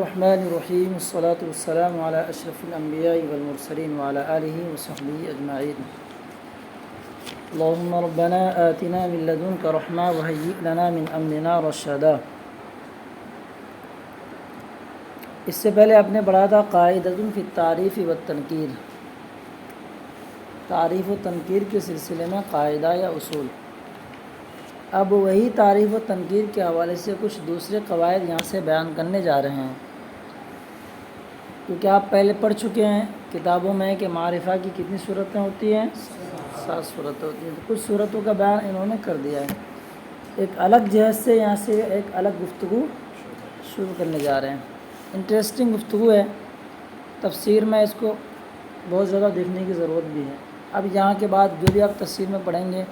الرحمن الرحیم والصلاة والسلام علی اشرف الانبیاء والمرسلین وعلی آلہ وصحبہ اجمعین اللہم ربنا آتنا من لدنک رحمہ وہیئ لنا من امرنا رشدا۔ اس سے پہلے آپ نے پڑھا تھا قاعدۃ فی التعریف والتنکیر، تعریف و تنکیر کے سلسلے میں قاعدہ یا اصول۔ اب وہی تعریف و تنکیر کے حوالے سے کچھ دوسرے قواعد یہاں سے بیان کرنے جا رہے ہیں، کیونکہ آپ پہلے پڑھ چکے ہیں کتابوں میں کہ معرفہ کی کتنی صورتیں ہوتی ہیں، 7 صورتیں ہوتی ہیں۔ تو کچھ صورتوں کا بیان انہوں نے کر دیا ہے، ایک الگ جہت سے یہاں سے ایک الگ گفتگو شروع کرنے جا رہے ہیں۔ انٹرسٹنگ گفتگو ہے، تفسیر میں اس کو بہت زیادہ دیکھنے کی ضرورت بھی ہے۔ اب یہاں کے بعد جو بھی آپ تفسیر میں پڑھیں گے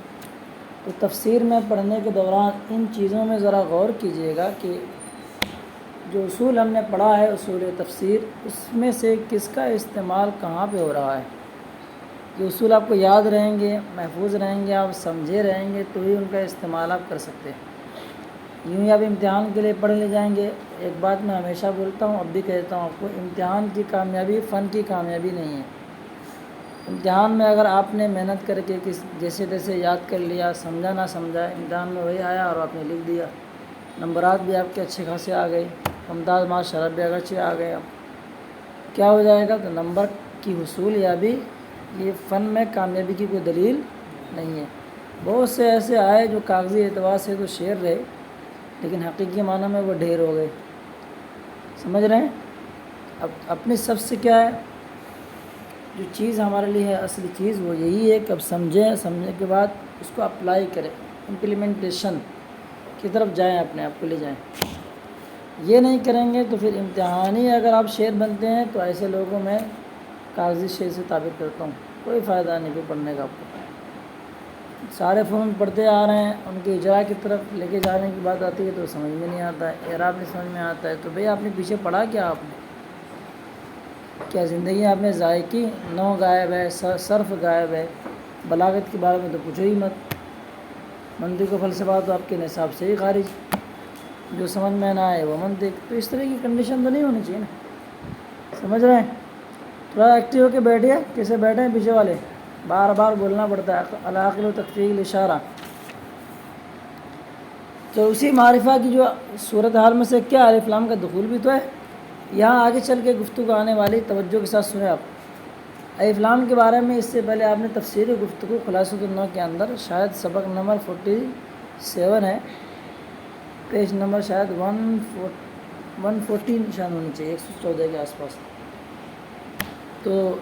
تو تفسیر میں پڑھنے کے دوران ان چیزوں میں ذرا غور کیجئے گا کہ جو اصول ہم نے پڑھا ہے اصول تفسیر، اس میں سے کس کا استعمال کہاں پہ ہو رہا ہے۔ یہ اصول آپ کو یاد رہیں گے، محفوظ رہیں گے، آپ سمجھے رہیں گے تو ہی ان کا استعمال آپ کر سکتے ہیں۔ یوں ہی آپ امتحان کے لیے پڑھ لے جائیں گے۔ ایک بات میں ہمیشہ بولتا ہوں، اب بھی کہتا ہوں آپ کو، امتحان کی کامیابی فن کی کامیابی نہیں ہے۔ امتحان میں اگر آپ نے محنت کر کے جیسے تیسے یاد کر لیا، سمجھا نہ سمجھا، امتحان میں وہی آیا اور آپ نے لکھ دیا، نمبرات بھی آپ کے اچھے خاصے آ گئے، ممتاز ماشاءاللہ بھی اگرچہ آ گئے، اب کیا ہو جائے گا؟ تو نمبر کی حصول یابی یہ فن میں کامیابی کی کوئی دلیل نہیں ہے۔ بہت سے ایسے آئے جو کاغذی اعتبار سے تو شعر رہے لیکن حقیقی معنی میں وہ ڈھیر ہو گئے، سمجھ رہے ہیں؟ اب اپنی سب سے کیا ہے جو چیز ہمارے لیے ہے اصلی چیز، وہ یہی ہے کہ اب سمجھنے کے بعد اس کو اپلائی کریں، امپلیمنٹیشن کی طرف جائیں، اپنے آپ کو لے جائیں۔ یہ نہیں کریں گے تو پھر امتحانی اگر آپ شعر بنتے ہیں تو ایسے لوگوں میں کاغذی شعر سے ثابت کرتا ہوں کوئی فائدہ نہیں کوئی پڑھنے کا۔ آپ کو سارے فنون پڑھتے آ رہے ہیں، ان کے اجرا کی طرف لے کے جانے کی بات آتی ہے تو سمجھ میں نہیں آتا ہے، اعراب نہیں سمجھ میں آتا ہے، تو بھئی آپ نے پیچھے پڑھا کیا؟ آپ نے کیا زندگی آپ نے ضائع کی؟ نو غائب ہے، صرف غائب ہے، بلاغت کے بارے میں تو پوچھو ہی مت، منطق و فلسفہ تو آپ کے نصاب سے ہی خارج، جو سمجھ میں نہ آئے وہ منطق۔ تو اس طرح کی کنڈیشن تو نہیں ہونی چاہیے نا، سمجھ رہے ہیں؟ تھوڑا ایکٹیو ہو کے بیٹھیے، کیسے بیٹھے ہیں پیچھے والے، بار بار بولنا پڑتا ہے، العاقل و تکفیہ الاشارہ۔ تو اسی معرفہ کی جو صورتحال میں سے کیا الف لام کا دخول بھی تو ہے، یہاں آگے چل کے گفتگو آنے والی، توجہ کے ساتھ سنیں آپ۔ الف لام کے بارے میں اس سے پہلے آپ نے تفسیری گفتگو خلاصۃ النحو کے اندر شاید سبق نمبر 47 ہے، پیج نمبر شاید 114 نشان ہونی چاہیے، 114 کے آس پاس۔ تو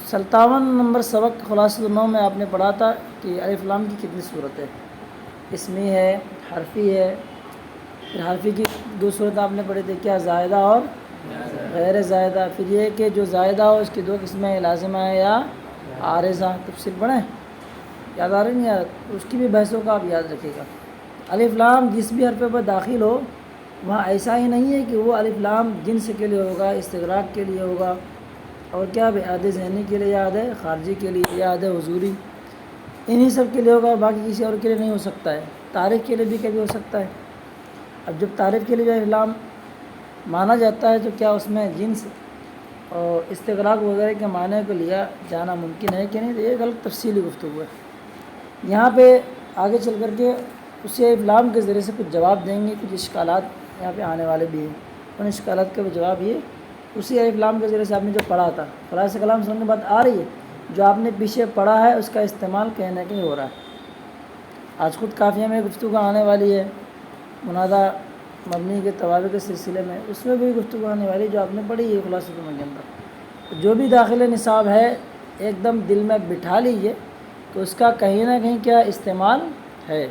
57 نمبر سبق خلاصۃ النحو میں آپ نے پڑھا تھا کہ الف لام کی کتنی صورت ہے، اسمی ہے، حرفی ہے، پھر حرفی کی 2 صورت آپ نے پڑھی تھی، کیا؟ زائدہ اور غیر زائدہ۔ پھر یہ کہ جو زائدہ ہو اس کی 2 قسمیں، لازمہ ہے یا عارضہ، تفصیل پڑھیں، یاد آ رہی نہیں یاد؟ اس کی بھی بحثوں کا آپ یاد رکھیے گا۔ الف لام جس بھی حرف پر داخل ہو وہاں ایسا ہی نہیں ہے کہ وہ الف لام جنس کے لیے ہوگا، استغراق کے لیے ہوگا، اور کیا اعادہ ذہنی کے لیے یاد ہے، خارجی کے لیے یاد ہے، حضوری، انہی سب کے لیے ہوگا، باقی کسی اور کے لیے نہیں ہو سکتا ہے۔ تعریف کے لیے بھی کبھی ہو سکتا ہے۔ اب جب تعریف کے لیے جو الف لام مانا جاتا ہے تو کیا اس میں جنس اور استغراق وغیرہ کے معنی کو لیا جانا ممکن ہے کہ نہیں؟ تو یہ ایک الگ تفصیلی گفتگو ہے۔ یہاں پہ آگے چل کر کے اسی الف لام کے ذریعے سے کچھ جواب دیں گے، کچھ اشکالات یہاں پہ آنے والے بھی ہیں، ان اشکالات کا بھی جواب یہ اسی الف لام کے ذریعے سے آپ نے جو پڑھا تھا، خلاصہ کلام سننے بعد آ رہی ہے، جو آپ نے پیچھے پڑھا ہے اس کا استعمال کہیں نہ کہیں ہو رہا ہے۔ آج خود قافیہ میں گفتگو آنے والی ہے، منادہ مبنی کے توابع کے سلسلے میں، اس میں بھی گفتگو آنے والی جو آپ نے پڑھی ہے خلاصۃ النحو کے اندر۔ جو بھی داخل نصاب ہے ایک دم دل میں بٹھا لیجئے تو اس کا کہیں نہ کہیں کیا استعمال ہے۔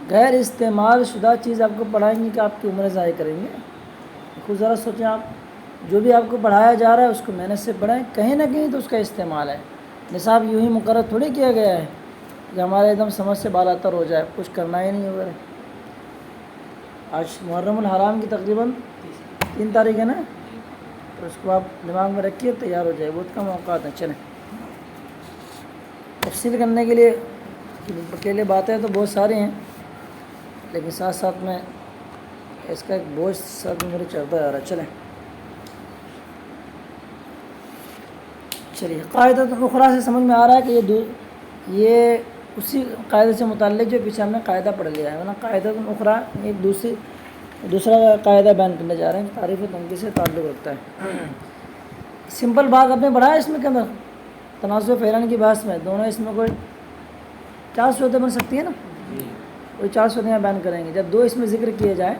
غیر استعمال شدہ چیز آپ کو پڑھائیں گی کہ آپ کی عمریں ضائع کریں گے؟ خود ذرا سوچیں آپ، جو بھی آپ کو پڑھایا جا رہا ہے اس کو محنت سے پڑھیں، کہیں نہ کہیں تو اس کا استعمال ہے۔ نصاب یوں ہی مقرر تھوڑی کیا گیا ہے کہ ہمارے ایک دم سمجھ سے بالا تر ہو جائے، کچھ کرنا ہی نہیں ہوگا۔ آج محرم الحرام کی تقریباً 3 تاریخ ہے نا، تو اس کو آپ دماغ میں رکھیے، تیار ہو جائے، بہت کم اوقات ہیں۔ چلیں، تفصیل کرنے کے لیے اکیلے باتیں تو بہت ساری ہیں، لیکن ساتھ ساتھ میں اس کا ایک بوجھ سر میں میرے چڑھتا جا رہا ہے. چلیے قاعدہ اخرى سے سمجھ میں آ رہا ہے کہ یہ اسی قاعدے سے متعلق جو پیچھے ہم نے قاعدہ پڑھ لیا ہے، ورنہ قاعدہ اخرى ایک دوسرا قاعدہ بیان کرنے جا رہے ہیں، تعریف و تنقیح سے تعلق رکھتا ہے. سمپل بات آپ نے پڑھا ہے اس میں کے اندر تنازع فعلان کی بحث میں دونوں اس میں کوئی 4 صورتیں بن سکتی ہیں نا، کوئی 4 صورتیں بیان کریں گے. جب 2 اس میں ذکر کیے جائیں،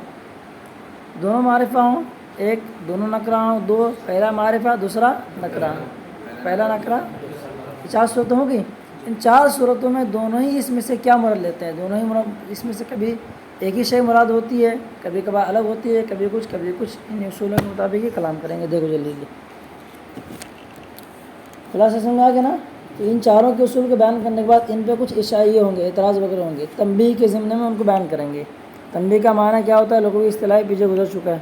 دونوں معرفہ ہوں، ایک دونوں نکرہ ہوں، 2 پہلا معرفہ دوسرا نکرہ، پہلا نکرہ، 4 صورتیں ہوگی. ان 4 صورتوں میں دونوں ہی اس میں سے کیا مراد لیتے ہیں؟ دونوں ہی مراد اس میں سے کبھی ایک ہی شے مراد ہوتی ہے، کبھی کبھار الگ ہوتی ہے، کبھی کچھ. ان اصولوں کے مطابق ہی کلام کریں گے. دیکھو جلدی خلاصہ سمجھ آ گیا نا. تو ان چاروں کے اصول کو بیان کرنے کے بعد ان پہ کچھ اشاعیے ہوں گے، اعتراض وغیرہ ہوں گے، تنبیہ کے ضمن میں ان کو بیان کریں گے. تنبیہ کا معنی کیا ہوتا ہے؟ لوگوں کی اصطلاح پیچھے گزر چکا ہے،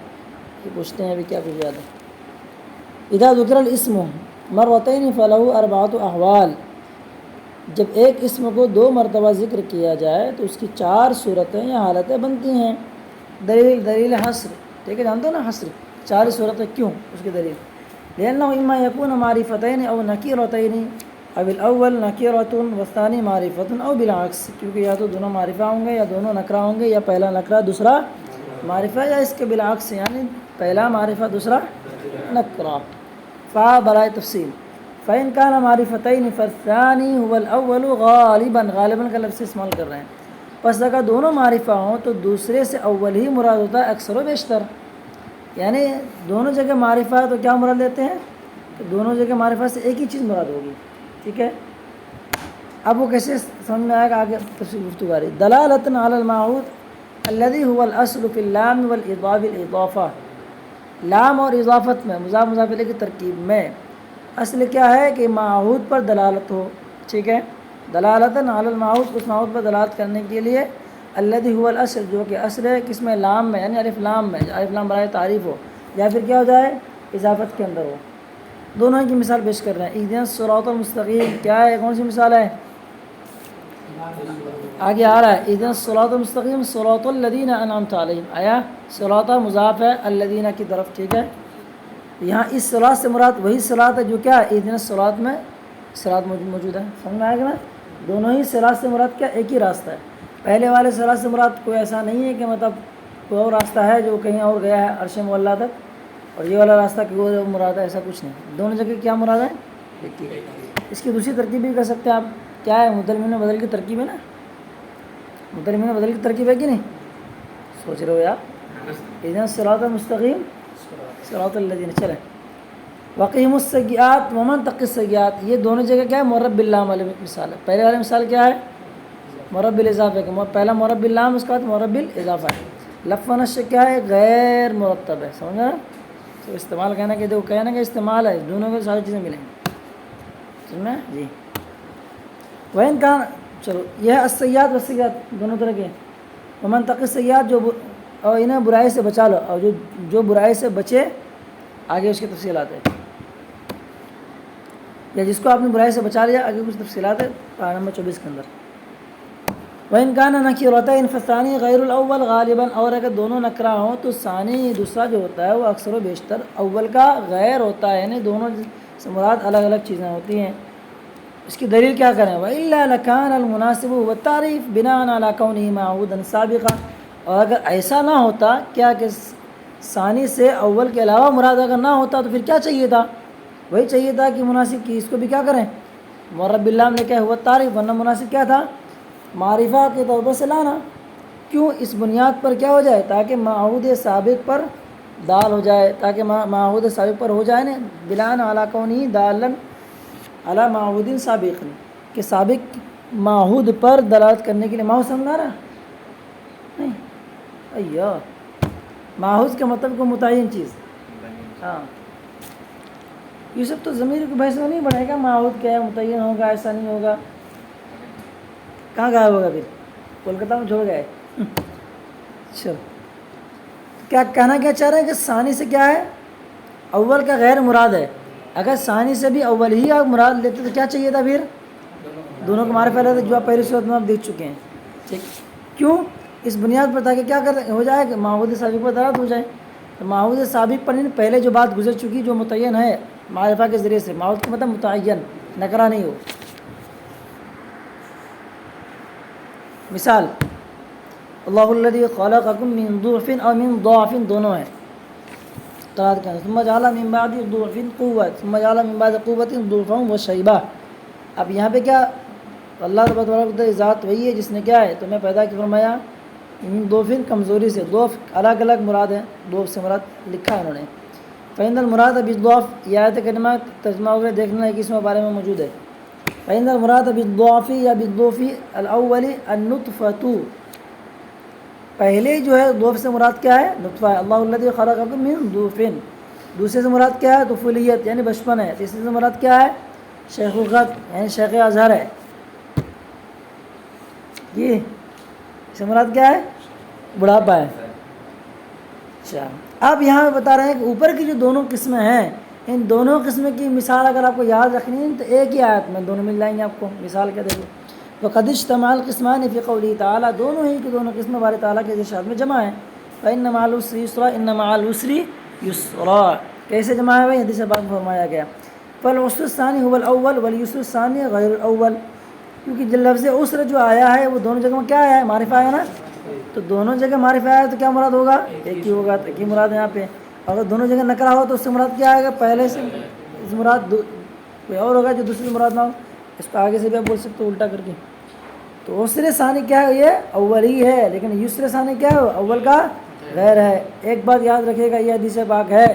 یہ پوچھتے ہیں ابھی کیا کچھ یاد ہے. اذا ذکر الاسم مرتين فله 4 احوال. جب ایک اسم کو 2 مرتبہ ذکر کیا جائے تو اس کی 4 صورتیں یا حالتیں بنتی ہیں. دلیل حصر، ٹھیک ہے، جانتے ہو نا حصر 4 صورتیں کیوں، اس کی دلیل لأنه إما يكون معرفتين أو نكيرتين أو الأول نكيرة والثاني معرفة أو بالعكس. کیونکہ یا تو دونوں معرفہ ہوں گے یا دونوں نکرہ ہوں گے، یا پہلا نکرہ دوسرا معرفہ، یا اس کے بالعکس یعنی پہلا معرفہ دوسرا نکرہ. برائے تفصیل فإن كان معرفتين فالثاني هو الأول غالباً کا لفظ استعمال کر رہے ہیں. پس اگر دونوں معرفہ ہوں تو دوسرے سے اول ہی مراد ہوتا ہے اکثر و بیشتر. یعنی دونوں جگہ معرفہ ہے تو کیا مراد لیتے ہیں کہ دونوں جگہ معرفہ سے ایک ہی چیز مراد ہوگی. ٹھیک ہے، اب وہ کیسے سمجھ میں آئے گا آگے تفصیل گفتگو آ رہی. دلالۃ علی المعہود الذی هو الاصل فی اللام والاضافہ. لام اور اضافت میں مضاف مضاف الیہ کی ترکیب میں اصل کیا ہے کہ معہود پر دلالت ہو. ٹھیک ہے، دلالۃ علی المعہود، اس معہود پر دلالت کرنے کے لیے الذی هو الاصل، جو کہ اصل ہے کس میں؟ لام میں، یعنی الف لام میں. الف لام برائے تعریف ہو، یا پھر کیا ہو جائے؟ اضافت کے اندر ہو. دونوں کی مثال پیش کر رہے ہیں. اہدنا الصراط المستقیم کیا ہے؟ کون سی مثال ہے؟ آگے آ رہا ہے اہدنا الصراط المستقیم صراط الذین انعمت علیہم. آیا صراط مضاف ہے الذین کی طرف. ٹھیک ہے، یہاں اس صراط سے مراد وہی صراط ہے جو کیا ہے؟ اہدنا الصراط میں صراط موجود ہے. سمجھ میں آئے گا نا؟ دونوں ہی صراط سے مراد کیا؟ ایک ہی راستہ ہے. پہلے والے صراط سے مراد کوئی ایسا نہیں ہے کہ مطلب کوئی اور راستہ ہے جو کہیں اور گیا ہے عرش معلیٰ تک، اور یہ والا راستہ کہ وہ مراد ہے، ایسا کچھ نہیں. دونوں جگہ کیا مراد ہے؟ ایک ہی. اس کی دوسری ترکیب بھی کر سکتے ہیں آپ. کیا ہے؟ متلمین بدل کی ترکیب ہے نا. متلمین بدل کی ترکیب ہے کہ نہیں؟ سوچ رہے ہو یار. اہدنا الصراط المستقیم صراط الذین. چلیں وقیم السیئات ومن تق السیئات، یہ دونوں جگہ کیا ہے؟ مرب باللام والی مثال ہے. پہلے والی مثال کیا ہے؟ مرب بالاضافہ ہے. پہلا مرب باللام، اس کے بعد مرب بالاضافہ ہے. لف و نشر کیا ہے؟ غیر مرتب ہے. سمجھا؟ تو استعمال کہنا کہ دیکھو کہنا کہ استعمال ہے، دونوں کو ساری چیزیں ملیں گی. سمجھنا جی. وین کا چلو یہ ہے السیئات والسیئات دونوں طرح کے. ومن تق السیئات، جو اور انہیں برائی سے بچا لو، اور جو برائی سے بچے، آگے اس کی تفصیلات ہے. یا جس کو آپ نے برائی سے بچا لیا، آگے کچھ تفصیلات ہے پارہ نمبر 24 کے اندر. وَإِنْ كَانَ نَكِرَتَيْنِ فَالثَّانِي غَيْرُ الْأَوَّلِ غَالِبًا، اور اگر دونوں نکرہ ہوں تو ثانی دوسرا جو ہوتا ہے وہ اکثر و بیشتر اول کا غیر ہوتا ہے، یعنی دونوں سے مراد الگ الگ چیزیں ہوتی ہیں. اس کی دلیل کیا کریں؟ وَإِلَّا لَكَانَ الْمُنَاسِبُ وَالتَّعْرِيفُ بِنَاءً عَلَىٰ كَوْنِهِ مَعْهُودًا سَابِقًا. اور اگر ایسا نہ ہوتا، کیا کہ ثانی سے اول کے علاوہ مراد اگر نہ ہوتا تو پھر کیا چاہیے تھا؟ وہی چاہیے تھا کہ مناسب کی اس کو بھی کیا کریں؟ مرب باللام نے کیا ہوا تعریف، ورنہ مناسب کیا تھا؟ معرفہ کے طور پر سے لانا. کیوں؟ اس بنیاد پر کیا ہو جائے؟ تاکہ معہود سابق پر دال ہو جائے، تاکہ معہود سابق پر ہو جائے نا. بلان علی کونی دالن علی معہود سابق، کہ سابق معہود پر دلالت کرنے کے لیے. معہود سمجھا رہا نہیں؟ ایہ معہود کا مطلب کو متعین چیز. ہاں یہ سب تو ضمیر کو بحث میں نہیں بڑھے گا. معہود کیا ہے؟ متعین ہوگا، ایسا نہیں ہوگا. کہاں غائب ہوگا پھر؟ کولکتہ میں چھوڑ گئے. چلو کیا کہنا کیا چاہ رہے ہیں کہ ثانی سے کیا ہے؟ اول کا غیر مراد ہے. اگر ثانی سے بھی اول ہی آپ مراد لیتے تو کیا چاہیے تھا پھر؟ دونوں کو معرفہ لیتے، جو آپ پہلی صورت میں آپ دیکھ چکے ہیں. ٹھیک، کیوں؟ اس بنیاد پر تاکہ کیا ہو جائے کہ معہود سابق پر دلالت ہو جائے. تو معہود سابق پر پہلے جو بات گزر چکی جو متعین ہے معرفہ کے ذریعے سے، معہود کا مطلب متعین، نکرہ نہیں ہو. مثال اللہ الذی خلقکم من ضعف اور من ضعف دونوں ہیں قرات کا. ثم جعل من بعد ضعف قوة ثم جعل من بعد قوة ضعفا وشیبہ. اب یہاں پہ کیا اللہ تبارک و ذات وہی ہے جس نے کیا ہے تمہیں پیدا کیا فرمایا من ضعف کمزوری سے. ضعف الگ الگ مراد ہے، ضعف سے مراد لکھا ہے انہوں نے. فإن المراد بالضعف یہ آیت کریمہ ترجمہ وغیرہ دیکھنا ہے کہ اس میں بارے میں موجود ہے. فإن المراد بالضعف یا بالضعف الاول النطفة، پہلے جو ہے ضعف سے مراد کیا ہے نطفہ ہے. اللہ الذی خلقکم من ضعف. دوسرے سے مراد کیا ہے طفولیت یعنی بچپن ہے. تیسرے سے مراد کیا ہے شیخوخت یعنی شیخ ازہر ہے. یہ اس سے مراد کیا ہے بڑھاپا ہے. اچھا اب یہاں بتا رہے ہیں کہ اوپر کی جو دونوں قسمیں ہیں ان دونوں قسم کی مثال اگر آپ کو یاد رکھنی ہے تو ایک ہی آیت میں دونوں مل جائیں گے آپ کو. مثال کیا دیکھیں وقد اجتمع القسمان فی قوله تعالیٰ، دونوں ہی کی دونوں قسمیں بارے تعالیٰ کے ارشاد میں جمع ہیں. فإن مع العسر یسرا ان مع العسر یسرا. کیسے جمع ہے بھائی حدیث پاک میں فرمایا گیا فالعسر الثانی هو الاول والیسر الثانی غیر الاول. کیونکہ جو لفظ عسر جو آیا ہے وہ دونوں جگہ میں کیا ہے معرفہ ہے نا، تو دونوں جگہ معرفہ آیا تو کیا مراد ہوگا ایک ہی ہوگا. ایک ہی مراد ہے یہاں پہ. اگر دونوں جگہ نکرہ ہو تو اس سے مراد کیا آئے گا پہلے سے اس مراد کوئی اور ہوگا جو دوسری مراد نہ ہو. اس کو آگے سے بھی آپ بول سکتے ہو الٹا کر کے. تو عسر ثانی کیا ہے یہ اول ہی ہے، لیکن یسر ثانی کیا ہے اول کا غیر ہے. ایک بات یاد رکھے گا یہ حدیث پاک ہے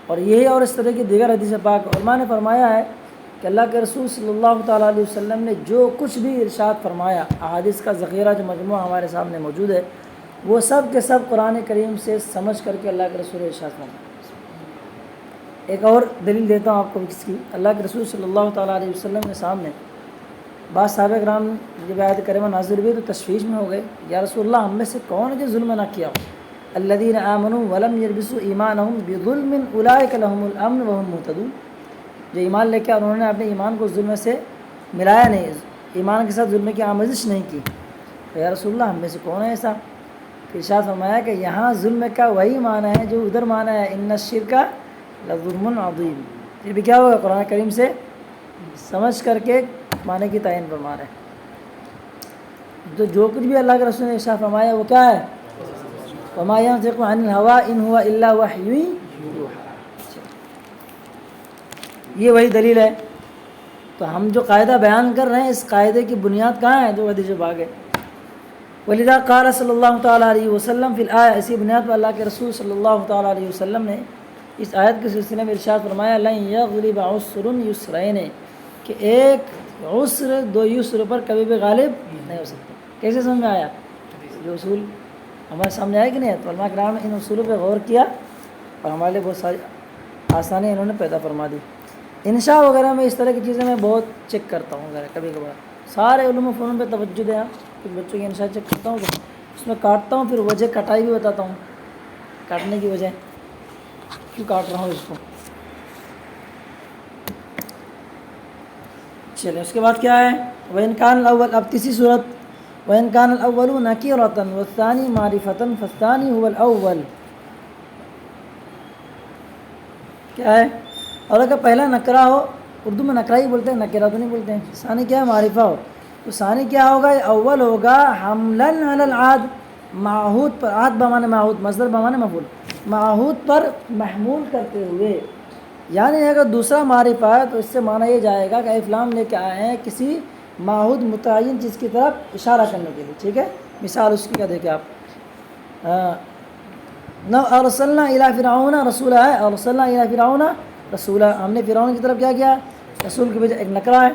اور یہی اور اس طرح کی دیگر حدیث پاک علماء نے فرمایا ہے کہ اللہ کے رسول صلی اللہ تعالیٰ علیہ وسلم نے جو کچھ بھی ارشاد فرمایا احادیث کا ذخیرہ جو مجموعہ ہمارے سامنے موجود ہے وہ سب کے سب قرآن کریم سے سمجھ کر کے اللہ کے رسول ارشاد فرمایا. ایک اور دلیل دیتا ہوں آپ کو کس کی. اللہ کے رسول صلی اللہ تعالیٰ علیہ وسلم کے سامنے بعض صحابہ کرام جب آیت کریمہ نازل ہوئی تو تشویش میں ہو گئے. یا رسول اللہ ہم میں سے کون ہے جو ظلم نہ کیا ہو. الذین آمنوا ولم یلبسوا ایمانہم بظلم اولئک لہم الامن وہم مہتدون. جو ایمان لے کے انہوں نے اپنے ایمان کو ظلم سے ملایا نہیں، ایمان کے ساتھ ظلم کی آمیزش نہیں کی. یا رسول اللہ ہم میں سے کون ہے ایسا. ارشاد فرمایا کہ یہاں ظلم کا وہی معنی ہے جو ادھر معنی ہے ان الشرک لظلم عظیم. یہ بھی کیا ہوگا قرآن کریم سے سمجھ کر کے معنی کی تعین فرما رہے ہیں. تو جو کچھ بھی اللہ کے رسول نے ارشاد فرمایا وہ کیا ہے وما ينطق عن الهوى ان هو الا وحی یوحی. یہ وہی دلیل ہے. تو ہم جو قاعدہ بیان کر رہے ہیں اس قاعدے کی بنیاد کہاں ہے جو حدیث پاک ہے. ولذا قال صلی اللہ تعالیٰ علیہ وسلم فی الآیہ، اسی بنیاد پر اللہ کے رسول صلی اللہ تعالیٰ علیہ وسلم نے اس آیت کے سلسلے میں ارشاد فرمایا لن یغلب عسر یسرین، کہ ایک عسر دو یسر پر کبھی بھی غالب نہیں ہو سکتا. کیسے سمجھ میں آیا جو اصول ہمارے سامنے آئے کہ نہیں. تو علماء کرام نے ان اصولوں پہ غور کیا اور ہمارے لیے بہت ساری آسانی انہوں نے پیدا فرما دی. انشاء وغیرہ میں اس طرح کی چیزیں میں بہت چیک کرتا ہوں وغیرہ کبھی کبھار. سارے علوم و فنون پہ توجہ دیں. کچھ بچوں کی انشاء چیک کرتا ہوں تو اس میں کاٹتا ہوں، پھر وجہ کٹائی بھی بتاتا ہوں کاٹنے کی وجہ کیوں کاٹ رہا ہوں اس کو. چلیں اس کے بعد کیا ہے وَإِنْ كَانَ الْأَوَّلُ. اب تیسری صورت وَإِنْ كَانَ الْأَوَّلُ نَكِرَةً وَالثَّانِي مَعْرِفَةً فَالثَّانِي هُوَ الْأَوَّلُ. کیا ہے اور اگر پہلا نکرہ ہو، اردو میں نکرہ ہی بولتے ہیں نکرہ تو نہیں بولتے ہیں. ثانی کیا ہے معرفہ ہو تو ثانی کیا ہوگا اول ہوگا حملاً علی العاد، معہود پر. عاد بمعنی معہود، مصدر بمعنی مفعول، معہود پر محمول کرتے ہوئے. یعنی اگر دوسرا معرفہ ہے تو اس سے معنی یہ جائے گا کہ الف لام لے کے آئے ہیں کسی معہود متعین چیز کی طرف اشارہ کرنے کے لیے. ٹھیک ہے مثال اس کی کیا دیکھیں آپ. ارسلنا الی فرعون رسولا ہے، ارسلنا الی فرعون رسولا، ہم نے فرعون کی طرف کیا کیا رسول کی وجہ ایک نکرہ ہے.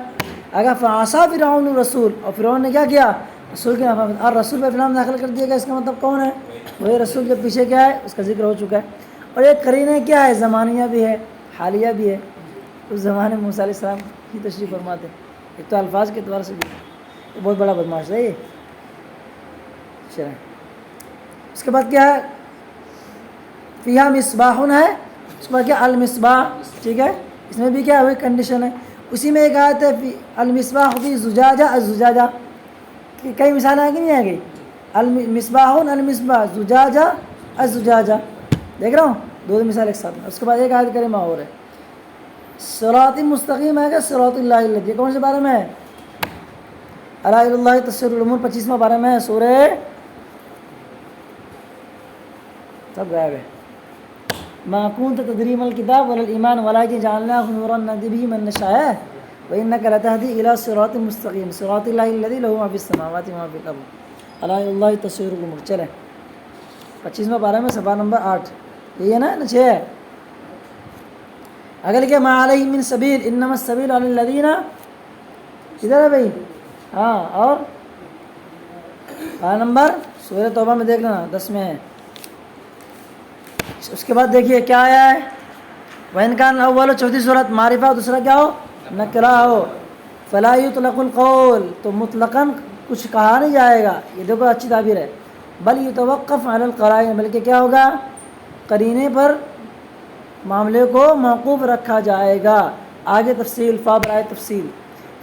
اگر فعصا فرعون رسول اور فرعون نے کیا کیا رسول کے نافرمانی اور رسول پہ فرعون داخل کر دیا گیا، اس کا مطلب کون ہے وہی رسول. جو پیچھے کیا ہے اس کا ذکر ہو چکا ہے. اور ایک قرینہ کیا ہے زمانیہ بھی ہے حالیہ بھی ہے. اس زمانے میں موسیٰ علیہ السلام کی تشریف فرماتے. ایک تو الفاظ کے اعتبار سے بھی بہت بڑا بدماش ہے یہ. چلیں اس کے بعد کیا ہے فیہا مصباح ہے، اس کے بعد کیا المصباح. ٹھیک ہے اس میں بھی کیا وہی کنڈیشن ہے. اسی میں ایک آیت ہے المصباح فی زجاجہ الزجاجہ. کئی مثالیں آ گئی نہیں آ گئی. المصباح المصباح، زجاجہ الزجاجہ، دیکھ رہا ہوں دو مثال ایک ساتھ میں. اس کے بعد ایک آیت کریمہ اور ہے، صراط مستقیم ہے کہ صراط اللہ الذی، کون سے بارے میں ہے؟ الا الی اللہ تصیر الامور، 25واں بارے میں ہے سورہ، سب غائب ہے. ما كنت تدري ما الكتاب ولا الإيمان ولكن جعلناه نورا نهدي به من نشاء وإنك لتهدي إلى صراط مستقيم صراط الله الذي له ما في السماوات وما في الأرض ألا إلى الله تصير الأمور. چلے 25واں پارہ میں صفحہ نمبر 8، یہی ہے نا 6 ہے. اگر لکھے ما علیہم من سبیل انما السبیل علی الذین، ادھر ہے بھائی. ہاں اور پارہ نمبر سورہ توبہ میں دیکھ لینا 10 میں ہے. اس کے بعد دیکھیے کیا آیا ہے، وَإِنْ كَانَ الْأَوَّلُ، چوتھی صورت معرفہ، دوسرا کیا ہو نکرہ ہو. فَلَا يُطْلَقُ الْقَوْلُ، تو مطلقاً کچھ کہا نہیں جائے گا، یہ دیکھو اچھی تعبیر ہے. بل يتوقف علی القرائن، بلکہ کیا ہوگا قرینے پر معاملے کو موقوف رکھا جائے گا. آگے تفصیل، فا برائے تفصیل.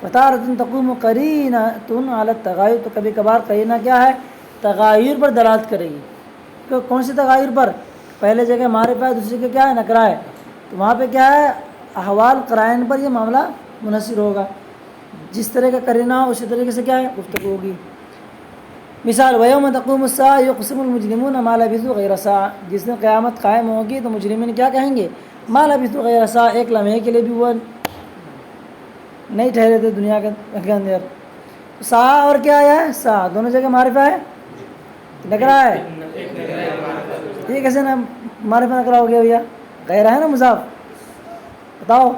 فَتَارَةٌ تَقُومُ قَرِینَةٌ عَلَى التَّغَايُرِ، تو کبھی کبھار قرینہ کیا ہے تغایر پر دلالت کرے گی. کون سی تغایر پر؟ پہلے جگہ معرفہ ہے، دوسری جگہ کیا ہے نکرہ ہے، تو وہاں پہ کیا ہے احوال قرائن پر یہ معاملہ منحصر ہوگا. جس طرح کا قرینہ ہو اسی طریقے سے کیا ہے گفتگو ہوگی. مثال وَيَوْمَ تَقُومُ السَّاعَةُ يُقْسِمُ الْمُجْرِمُونَ مَا لَبِثُوا غَيْرَ سَاعَةٍ، جس دن قیامت قائم ہوگی تو مجرمین کیا کہیں گے مَا لَبِثُوا غَيْرَ سَاعَةٍ، ایک لمحے کے لیے بھی وہ نہیں ٹھہرے تھے دنیا کے اندر. ساعہ اور کیا آیا ہے ساعہ، دونوں جگہ معرفہ ہے نکرہ ہے. یہ کیسے نا معرفہ نکرہ ہو گیا بھیا، غیر ہے نا مضاف، بتاؤ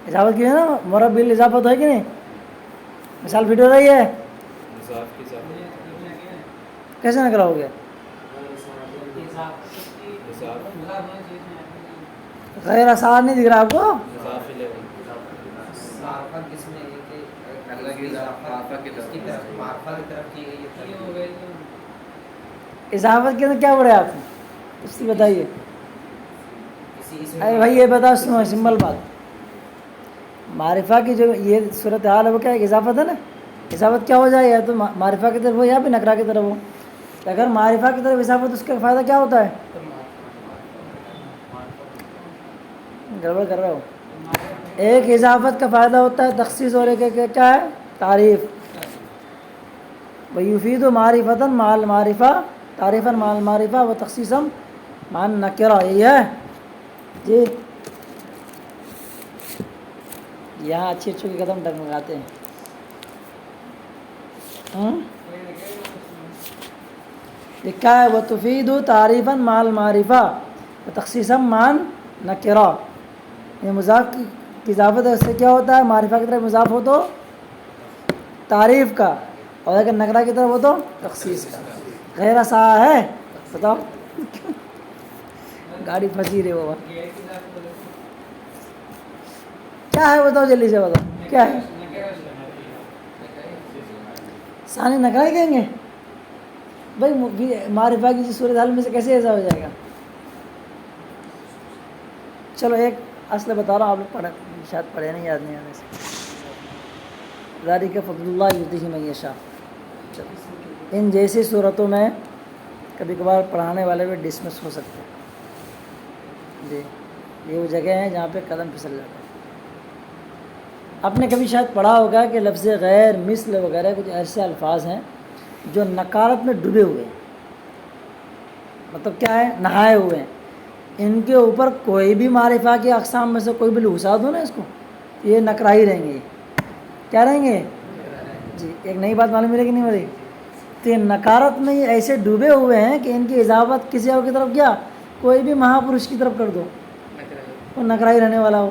اضافت کی ہے نا، مرب بل اضافت ہے کہ نہیں؟ مثال فٹ ہو رہی ہے، کیسے نکرہ ہو گیا؟ غیر اثار نہیں دکھ رہا آپ کو؟ اضافت کے اندر کیا ہو رہا ہے آپ کو اس کی بتائیے. ارے بھائی یہ بتا سنو، سمپل بات، معرفہ کی جو یہ صورتحال ہے وہ کیا ہے اضافت ہے نا. اضافت کیا ہو جائے یا تو معرفہ کی طرف ہو یا پھر نکرہ کی طرف ہو. اگر معرفہ کی طرف اضافت اس کا فائدہ کیا ہوتا ہے؟ گڑبڑ کر رہا ہو. ایک اضافت کا فائدہ ہوتا ہے تخصیص، اور ایک کیا ہے تعریف. وَيُفِيدُ مَعْرِفَةً مَعَ الْمَعْرِفَةِ تعریفاً مع المعرفہ و تخصیصاً مع النکرہ. یہی ہے جی. یہاں اچھی اچھی قدم ڈگمگاتے ہیں. لکھا ہے وَتُفِيدُ تعریفاً مع المعرفہ و تخصیصاً مع النکرہ. یہ مضاف کی اضافت ہے، اس سے کیا ہوتا ہے معرفہ کی طرف مضاف ہو تو تعریف کا، اور اگر نکرہ کی طرف ہو تو تخصیص کا. غیر سا ہے بتاؤ گاڑی پھنسی رہی بابا کیا ہے بتاؤ جلدی سے بتاؤ کیا ہے. ثانی نکرہ ہی کہیں گے بھائی، معرفہ کی صورتحال میں سے کیسے ایسا ہو جائے گا. چلو ایک اصل بتا رہا ہوں، آپ لوگ پڑھے شاید پڑھے نہیں، یاد نہیں آنے سے. ذالک فضل اللہ یؤتیہ من یشاء. ان جیسی صورتوں میں کبھی کبھار پڑھانے والے بھی ڈسمس ہو سکتے ہیں جی. یہ وہ جگہ ہیں جہاں پہ قدم پھسل جاتا ہے. آپ نے کبھی شاید پڑھا ہوگا کہ لفظ غیر، مثل وغیرہ کچھ ایسے الفاظ ہیں جو نکارت میں ڈوبے ہوئے ہیں، مطلب کیا ہے نہائے ہوئے ہیں. ان کے اوپر کوئی بھی معرفہ کی اقسام میں سے کوئی بھی لغوصا دو نا اس کو، یہ نکرہ ہی رہیں گے. کیا رہیں گے جی؟ ایک نئی بات معلوم ملے کہ نہیں ملے. تو یہ نکارت میں یہ ایسے ڈوبے ہوئے ہیں کہ ان کی اضافت کسی اور کی طرف کیا کوئی بھی مہاپرش کی طرف کر دو وہ نکرہ ہی رہنے والا ہو.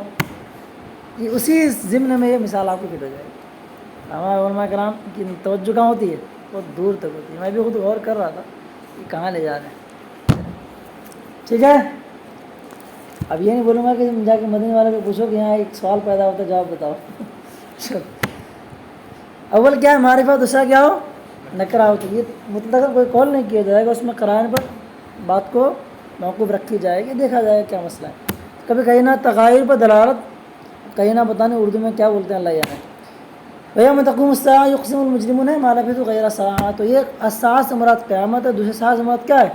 یہ اسی ضمن میں یہ مثال آپ کو فٹ ہو جائے گی. ہمارے علماء کرام کی توجہ کہاں ہوتی ہے؟ بہت دور تک ہوتی ہے. میں بھی خود غور کر رہا تھا کہ کہاں لے جا رہے ہیں. ٹھیک ہے، اب یہ نہیں بولوں گا کہ جا کے مدنی والے کو پوچھو کہ یہاں ایک سوال پیدا ہوتا ہے جواب بتاؤ. اول کیا ہے معرفہ، دوسرا کیا ہو نکرہ ہو. تو یہ مطلق کوئی قول نہیں کیا جائے گا، اس میں قرائن پر بات کو موقوف رکھی جائے گی، دیکھا جائے گا کیا مسئلہ ہے. کبھی کہیں نہ تغایر پر دلالت، کہیں نہ پتہ نہیں اردو میں کیا بولتے ہیں اللہ جانے. وَيَوْمَ تَقُومُ السَّاعَةُ يُقْسِمُ الْمُجْرِمُونَ مَا لَبِثُوا غَيْرَ سَاعَةٍ. تو یہ الساعہ سے مراد قیامت ہے، دوسرے ساعہ سے مراد کیا ہے؟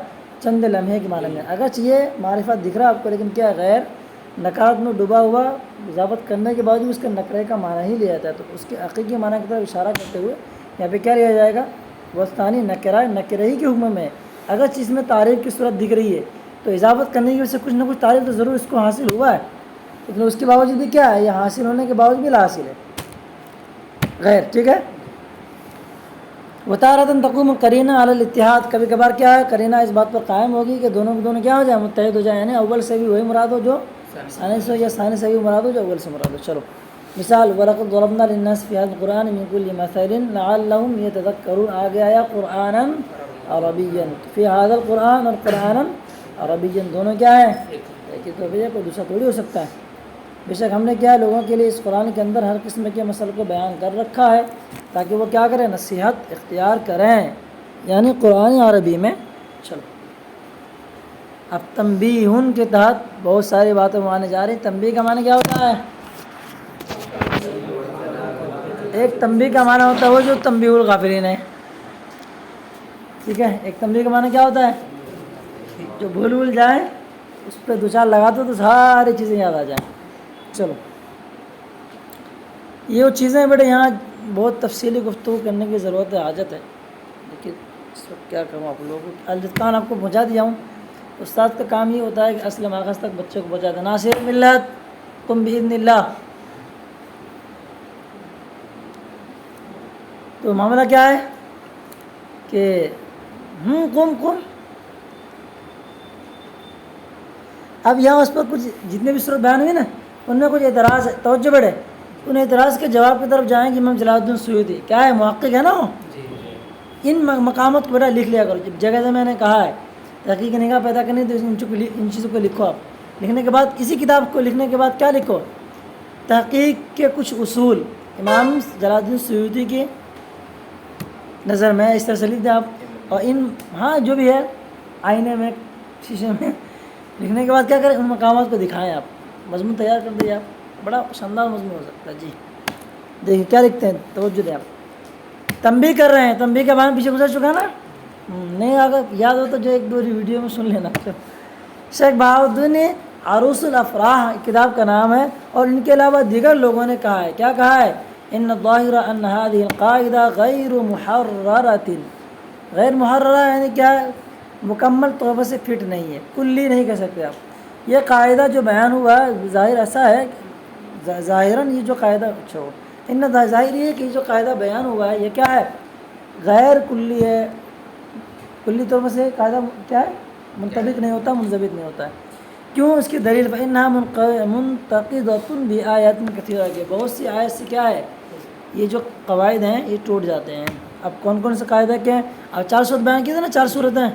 چند لمحے کے معنی میں. اگرچہ یہ معرفت دکھ رہا ہے آپ کو، لیکن کیا ہے؟ غیر نکرات میں ڈوبا ہوا ضابط کرنے کے باوجود اس کے نکرے کا معنی ہی لیا جاتا ہے. تو اس کے حقیقی معنی کی طرف اشارہ کرتے ہوئے یہاں پہ کیا لیا جائے گا؟ وسطانی نکرہ، نکرہ ہی کے حکم میں. اگرچہ اس میں تعریف کی صورت دکھ رہی ہے تو اضافت کرنے کی وجہ سے کچھ نہ کچھ تعریف تو ضرور اس کو حاصل ہوا ہے، لیکن اس کے باوجود بھی کیا ہے؟ یہ حاصل ہونے کے باوجود بھی لا حاصل ہے غیر. ٹھیک ہے. وتارۃ تقوم القرینہ علی الاتحاد. کبھی کبھار کیا ہے؟ قرینہ اس بات پر قائم ہوگی کہ دونوں کے دونوں کیا ہو جائیں؟ متحد ہو جائیں. یعنی اول سے بھی وہی مراد ہو جو ثانی سے ہو، یا ثانی سے بھی مراد ہو جو اول سے مراد ہو. چلو مثال، وَلَقَدْ ضَرَبْنَا لِلنَّاسِ فِي هَذَا الْقُرْآنِ مِنْ كُلِّ مَثَلٍ لَعَلَّهُمْ يَتَذَكَّرُونَ. آگے آیا قرآنًا عربیًا. فی هذا القرآن اور قرآنًا عربیًا دونوں کیا ہے؟ ایک ہی تو بھیا، کوئی دوسرا تھوڑی ہو سکتا ہے. بے شک ہم نے کیا لوگوں کے لیے اس قرآن کے اندر ہر قسم کے مسئلے کو بیان کر رکھا ہے تاکہ وہ کیا کریں؟ نصیحت اختیار کریں. یعنی قرآن عربی میں. چلو اب تنبیہن کے تحت بہت ساری باتیں مانے جا رہی. تنبیہ کا معنی کیا ہوتا ہے؟ ایک تنبیہ کا معنی ہوتا ہے وہ جو تنبیہ الغافلین ہے. ٹھیک ہے. ایک تنبیہ کا معنی کیا ہوتا ہے؟ جو بھول جائیں اس پہ دو چار لگا دو تو ساری چیزیں یاد آ جائیں. چلو یہ وہ چیزیں بیٹے یہاں بہت تفصیلی گفتگو کرنے کی ضرورت ہے، حاجت ہے، لیکن اس وقت کیا کروں آپ لوگوں کو الجھان آپ کو پہنچا دیا ہوں. استاد کا کام یہ ہوتا ہے کہ اصل ماخذ تک بچے کو پہنچا دینا. ناصر ملت تم باذن اللہ. تو معاملہ کیا ہے کہ قم. اب یہاں اس پر کچھ جتنے بھی صورت بیان ہوئی نا ان میں کچھ اعتراض ہے. توجہ بڑھے. ان اعتراض کے جواب کی طرف جائیں گے. امام جلال الدین سیوطی کیا ہے؟ محقق ہے نا وہ. ان مقامات کو بیٹا لکھ لیا کرو. جب جگہ سے میں نے کہا ہے تحقیق نگاہ پیدا کرنی تو ان چیزوں کو لکھو. آپ لکھنے کے بعد کسی کتاب کو لکھنے کے بعد کیا لکھو؟ تحقیق کے کچھ اصول امام جلال الدین سیوطی کی نظر میں اس طرح سے لکھ دیں آپ. اور ان جو بھی ہے آئینے میں شیشے میں لکھنے کے بعد کیا کریں؟ ان مقامات کو دکھائیں. آپ مضمون تیار کر دیں. آپ بڑا شاندار مضمون ہو سکتا ہے. جی دیکھیں کیا لکھتے ہیں. توجہ دیں. آپ تنبیہ کر رہے ہیں. تنبیہ کے بعد پیچھے گزر چکا نا. نہیں اگر یاد ہو تو جو ایک دو ویڈیو میں سن لینا. شیخ بہاؤالدین عروس الافراح کتاب کا نام ہے. اور ان کے علاوہ دیگر لوگوں نے کہا ہے. کیا کہا ہے؟ ان الظاہر ان هذه القاعدہ غیر محررۃ. غیر محررہ یعنی کیا ہے؟ مکمل طور پر سے فٹ نہیں ہے، کلی نہیں کہہ سکتے آپ. یہ قاعدہ جو بیان ہوا ہے ظاہر ایسا ہے ظاہراً یہ جو قاعدہ ظاہر یہ ہے کہ جو قاعدہ بیان ہوا ہے یہ کیا ہے؟ غیر کلی ہے. کلی طور پر سے قاعدہ کیا ہے؟ منطبق نہیں ہوتا، منضبط نہیں ہوتا ہے. کیوں؟ اس کی دلیل فإنها منتقدۃ بآیات کثیرہ کے بہت سی آیت سے کیا ہے؟ یہ جو قواعد ہیں یہ ٹوٹ جاتے ہیں. اب کون کون سے قاعدہ کیا ہیں؟ اب 4 صورت بیان کیے تھے نا، 4 صورتیں.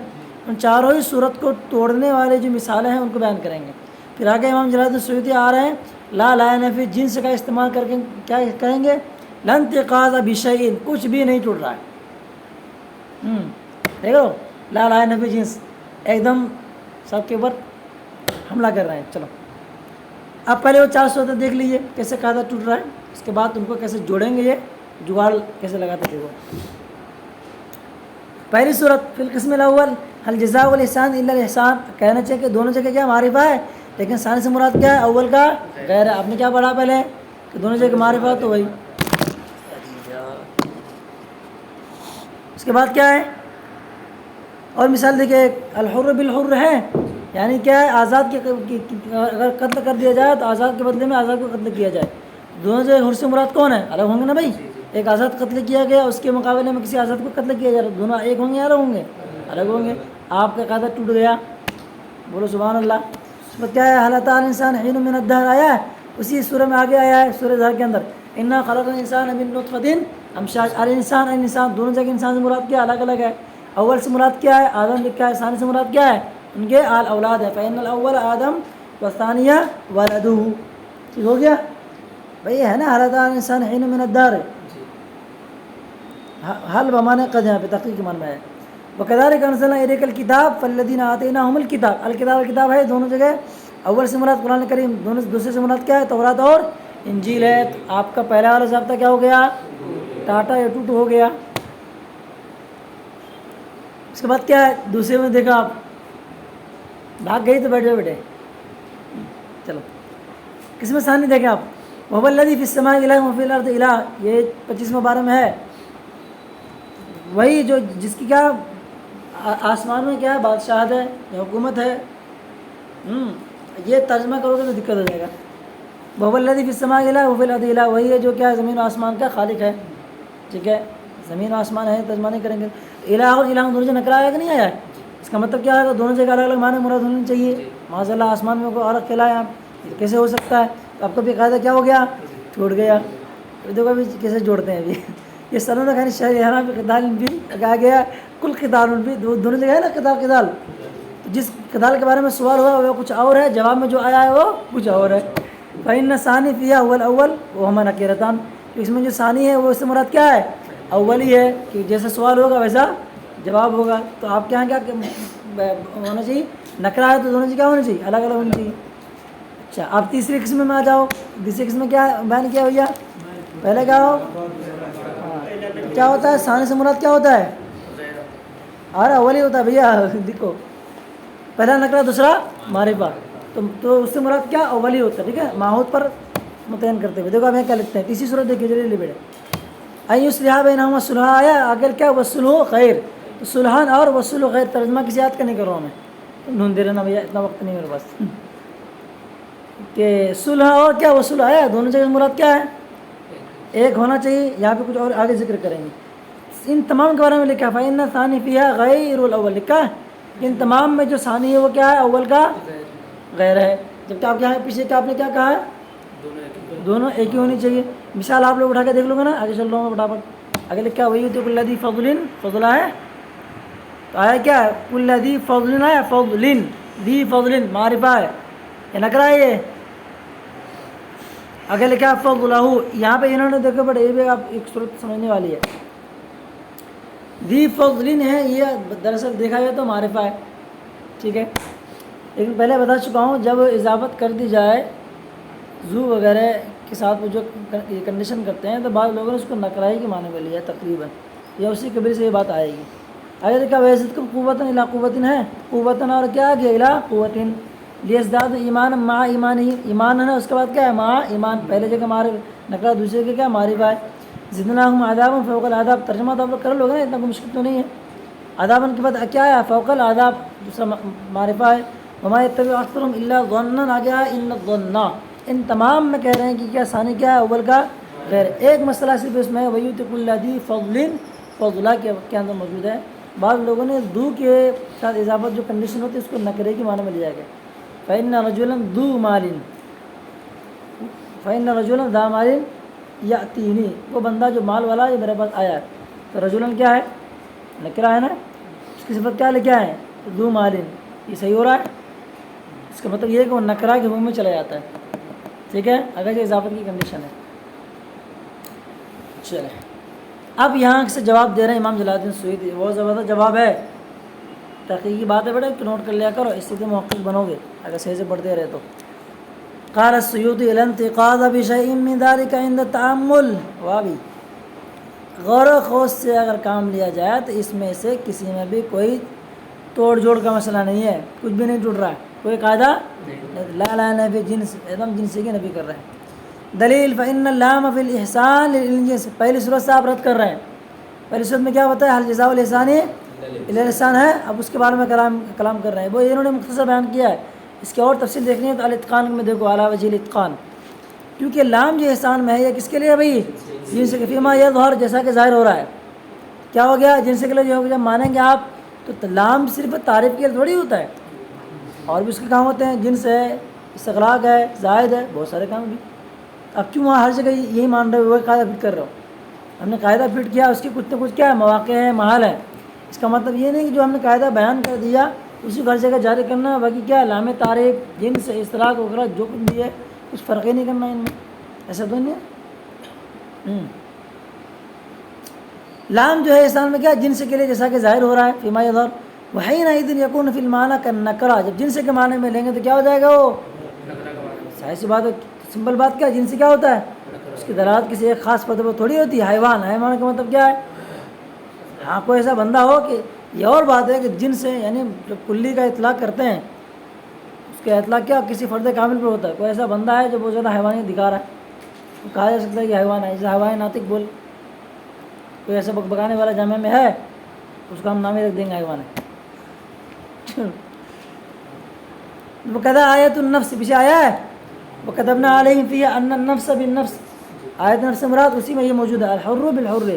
ان چاروں ہی صورت کو توڑنے والے جو مثالیں ہیں ان کو بیان کریں گے. پھر آگے امام جلال الدین سیوطی آ رہے ہیں لا نفی جنس کا استعمال کر کے کیا کہیں گے؟ لن تقاض بشیء، کچھ بھی نہیں ٹوٹ رہا ہے. دیکھو لا نفی جنس ایک دم سب کے اوپر حملہ کر رہے ہیں. چلو اب پہلے وہ 4 صورتیں دیکھ لیجیے کیسے قاعدہ ٹوٹ رہا ہے. اس کے بعد ان کو کیسے جوڑیں گے، یہ جگاڑ کیسے لگاتے تھے وہ. پہلی صورت فی القسم الاول هل جزاء الاحسان الا الاحسان. کہنا چاہیے کہ دونوں جگہ کیا معرفہ ہے، لیکن ثانی سے مراد کیا ہے؟ اول کا غیر ہے. آپ نے کیا پڑھا پہلے کہ دونوں جگہ معرفہ تو وہی. اس کے بعد کیا ہے؟ اور مثال دیکھیے الحر بالحر ہے، یعنی کیا ہے؟ آزاد کے اگر قتل کر دیا جائے تو آزاد کے بدلے میں آزاد کو قتل کیا جائے. دونوں جگہ حر سے مراد کون ہے؟ الگ ہوں گے نا بھائی. ایک آزاد قتل کیا گیا، اس کے مقابلے میں کسی آزاد کو قتل کیا جا رہا، دونوں ایک ہوں گے یا الگ ہوں گے؟ الگ ہوں گے. آپ کا قاعدہ ٹوٹ گیا. بولو سبحان اللہ. اس میں کیا ہے؟ هل أتى الإنسان حين من الدهر آیا ہے، اسی سورہ میں آگے آیا ہے سورہ زہر کے اندر انا خلقنا الانسان من نطفة امشاج. الانسان دونوں جگہ انسان سے مراد کیا الگ الگ ہے. اول سے مراد کیا ہے؟ آدم لکھا ہے. ثانی سے مراد کیا ہے؟ ان کے اولاد ہے. فإن الأول آدم والثانیہ ولدہ. ٹھیک ہو گیا بھائی ہے نا. هل أتى الإنسان حين من الدهر حل بمانے قد یہاں پہ تحقیق کے معنی میں ہے. وَكَذَلِكَ أَنزَلْنَا إِلَيْكَ الْكِتَابَ فَالَّذِينَ آتَيْنَاهُمُ الْكِتَابَ. الکتاب کتاب ہے دونوں جگہ. اول سے مراد قرآن کریم، دوسرے سے مراد کیا ہے؟ تورات اور انجیل ہے. آپ کا پہلا والا ضابطہ کیا ہو گیا؟ ٹاٹا یا ٹوٹو ہو گیا. اس کے بعد کیا ہے؟ دوسرے میں دیکھا آپ بھاگ گئی تو بیٹھ جاؤ بیٹے. چلو کس میں ثانی دیکھیں آپ؟ وَهُوَ الَّذِي فِي السَّمَاءِ إِلَٰهٌ وَفِي الْأَرْضِ إِلَٰهٌ. یہ 25ویں پارے میں ہے. وہی جو جس کی کیا آسمان میں کیا ہے بادشاہت ہے یا حکومت ہے. یہ ترجمہ کرو گے تو دقت ہو جائے گا. وَهُوَ الَّذِي فِي السَّمَاءِ إِلَٰهٌ وَفِي الْأَرْضِ إِلَٰهٌ. وہی ہے جو کیا زمین و آسمان کا خالق ہے. ٹھیک ہے، زمین و آسمان ہے، ترجمہ نہیں کریں گے. الہ اور الہ دونوں سے نکرا آیا کہ نہیں آیا؟ اس کا مطلب کیا ہے؟ دونوں جگہ الگ الگ معنی مراد ہونے چاہیے. معاذ اللہ آسمان میں کوئی الگ کھیلا ہے آپ، کیسے ہو سکتا ہے؟ تو آپ کا بھی قاعدہ کیا ہو گیا؟ چھوٹ گیا. دیکھو ابھی کیسے جوڑتے ہیں ابھی. یہ سروں نے خیر شہر یہاں پہ قتال بھی کہا گیا، کل قتال بھی دونوں جگہ ہے نا قتال. جس قتال کے بارے میں سوال ہوا وہ کچھ اور ہے، جواب میں جو آیا ہے وہ کچھ اور ہے. فَإِنَّ ثَانِي فِيهَا هُوَ الْأَوَّلُ وَهُمَا نَكِرَتَانِ. اس میں جو ثانی ہے وہ اس سے مراد کیا ہے؟ اول ہی ہے کہ جیسا سوال ہوگا ویسا جواب ہوگا. تو آپ کے یہاں کیا ہونا چاہیے؟ نکرا ہے تو دونوں کیا ہونا چاہیے؟ الگ الگ ہونا چاہیے. اچھا اب تیسری قسم میں آ جاؤ. تیسری قسم میں کیا بیان کیا بھیا؟ پہلے کیا ہو کیا ہوتا ہے؟ ثانی سے مراد کیا ہوتا ہے؟ ارے اول ہی ہوتا ہے بھیا. دیکھو پہلا نکرا دوسرا معرفہ، تو اس سے مراد کیا؟ اول ہی ہوتا ہے. ٹھیک ہے، ماحوت پر متعین کرتے ہوئے. دیکھو اب یہاں کیا لکھتے ہیں تیسری صورت دیکھیے جلدی بیٹے. یصلح بینہما صلح آیا اگر کیا وصلح خیر، تو صلحان اور وصلح خیر ترجمہ کسی یاد کا نہیں کر رہا ہوں میں، ڈھونڈ دے رہا بھیا، اتنا وقت نہیں میرے پاس. کہ صلح اور کیا وصلح آیا دونوں جگہ مراد کیا ہے؟ ایک ہونا چاہیے. یہاں پہ کچھ اور آگے ذکر کریں گے. ان تمام کے بارے میں لکھا فَإِنَّ ثَانِي فِيهَا غَيْرُ الْأَوَّلِ. لکھا ہے ان تمام میں جو ثانی ہے وہ کیا ہے؟ اول کا غیر ہے. جبکہ آپ یہاں پیچھے کیا آپ نے کیا کہا ہے؟ دونوں ایک ہی ہونی چاہیے. مثال آپ لوگ اٹھا کے دیکھ لو گے نا. آگے چل رہا ہوں فٹافٹ. آگے لکھا وہی تو کل ذی فضل فضلہ ہے، تو آیا کیا؟ کل ذی فضل ہے، فضل ذی فضل معرفہ ہے، یہ نکرا ہے یہ. آگے لکھا فضلہ. یہاں پہ انہوں نے دیکھو بڑے یہ بھی آپ ایک صورت سمجھنے والی ہے. ذی فضل ہے، یہ دراصل دیکھا جائے تو معرفہ ہے. ٹھیک ہے، لیکن پہلے بتا چکا ہوں جب اضافت کر دی جائے زو وغیرہ کے ساتھ وہ جو کنڈیشن کرتے ہیں تو بعض لوگوں نے اس کو نکرائی کے معنی میں لیا تقریباً، یا اسی قبیل سے یہ بات آئے گی. اگر دیکھا ویسے تو قوتاً الا قوتاً ہے، قوتاً اور کیا گیا الا قوتاً لیزداد ایمان مع ایمان ہی. ایمان ہے نا، اس کے بعد کیا ہے؟ مع ایمان. پہلے جگہ نکرا، دوسرے کے کیا معرفہ ہے. زدناہم عذابا فوق العذاب. ترجمہ تو آپ لوگ کر لو گے نا، اتنا کوئی مشکل تو نہیں ہے. عذاباً کے بعد کیا ہے؟ فوق العذاب دوسرا معرفہ ہے. وما یتبع اکثرهم الا ظنا. آگے ہے ان الظن. ان تمام میں کہہ رہے ہیں کہ کیا ثانی کیا ہے؟ اول کا غیر. ایک مسئلہ صرف اس میں وَيُؤْتِ كُلَّ ذِي فَضْلٍ فضلہ کے اندر موجود ہے. بعض لوگوں نے دو کے ساتھ اضافت جو کنڈیشن ہوتی ہے اس کو نکرے کے معنی میں لیا گیا. فَإِنَّ رَجُلًا ذُو مَالٍ فَإِنَّ رَجُلًا ذَا مَالٍ يَأْتِينِي. وہ بندہ جو مال والا ہے یہ میرے پاس آیا ہے. تو رجلن کیا ہے؟ نکرا ہے نا. اس کی صفت کیا لکھا ہے؟ ذو مال. یہ صحیح ہو رہا ہے. اس کا مطلب یہ ہے کہ وہ نکرا کے منہ میں چلا جاتا ہے. ٹھیک ہے، اگر یہ اضافت کی کنڈیشن ہے. چلے اب یہاں سے جواب دے رہے ہیں امام جلال الدین سیوطی. بہت زبردست جواب ہے، تحقیقی بات ہے بیٹے، نوٹ کر لیا کرو، اس سے محقق بنو گے اگر صحیح سے پڑھتے رہے تو. قال السیوطی الانتقاض بشیء من ذلك عند التأمل. وابی غور و خوض سے اگر کام لیا جائے تو اس میں سے کسی میں بھی کوئی توڑ جوڑ کا مسئلہ نہیں ہے، کچھ بھی نہیں ٹوٹ رہا ہے، کوئی قاعدہ لا لا نفی جنس، ایک دم جنسی کی نفی کر رہے ہیں. دلیل فإن اللام فی الإحسان للجنس. پہلی صورت سے آپ رد کر رہے ہیں. پہلی صورت میں کیا بتایا؟ حل جزاء الإحسان الا الإحسان ہے. اب اس کے بارے میں کلام کر رہے ہیں. وہ انہوں نے مختصر بیان کیا ہے. اس کی اور تفصیل دیکھنی ہے تو الاتقان میں دیکھو، علی وجہ الاتقان. کیونکہ لام جو احسان میں ہے یہ کس کے لیے بھائی؟ جنس کے فیما یظہر، جیسا کہ ظاہر ہو رہا ہے. کیا ہو گیا؟ جنس کے لیے جو جب مانیں گے آپ تو لام صرف تعریف کے لیے تھوڑی ہوتا ہے، اور بھی اس کے کام ہوتے ہیں. جنس ہے، استغراق ہے، زائد ہے، بہت سارے کام بھی. اب کیوں وہاں ہر جگہ یہی مان رہے ہو؟ وہ قاعدہ فٹ کر رہے ہو. ہم نے قاعدہ فٹ کیا، اس کی کچھ نہ کچھ کیا ہے؟ مواقع ہے، محال ہے. اس کا مطلب یہ نہیں کہ جو ہم نے قاعدہ بیان کر دیا اسی کو ہر جگہ جاری کرنا ہے. باقی کیا لام تعریف، جنس، استغراق وغیرہ جو کچھ بھی ہے کچھ فرق ہی نہیں کرنا ان میں. ایسا تو نہیں ہے. لام جو ہے احسان میں کیا؟ جنس کے لیے جیسا کہ ظاہر ہو رہا ہے. فیما یظہر وحینئذ یکون فی المعنی کالنکرہ. جب جنس کے معنی میں لیں گے تو کیا ہو جائے گا؟ وہ ظاہر سی بات ہے، سمپل بات. کیا جنس کیا ہوتا ہے؟ اس کی دلالت کسی ایک خاص پدے پر تھوڑی ہوتی ہے. حیوان کا مطلب کیا ہے؟ ہاں کوئی ایسا بندہ ہو کہ یہ اور بات ہے کہ جن سے یعنی جو کلی کا اطلاق کرتے ہیں اس کا اطلاق کیا کسی فرد کامل پر ہوتا ہے. کوئی ایسا بندہ ہے جو بہت زیادہ حیوانیت دکھا رہا ہے تو کہا جا سکتا ہے کہ حیوان ہے. جیسے حیوان ناطق بول کوئی ایسا بکبکانے والا جامع میں ہے اس کا ہم نام ہی رکھ دیں گے حیوان ہے. وَقَدَا آیَةُ النَّفْسِ پیچھے آیا ہے وَكَتَبْنَا عَلَيْهِمْ فِيهَا أَنَّ النَّفْسَ بِالنَّفْسِ. آیت نفس مراد اسی میں یہ موجود ہے. الحر بالحر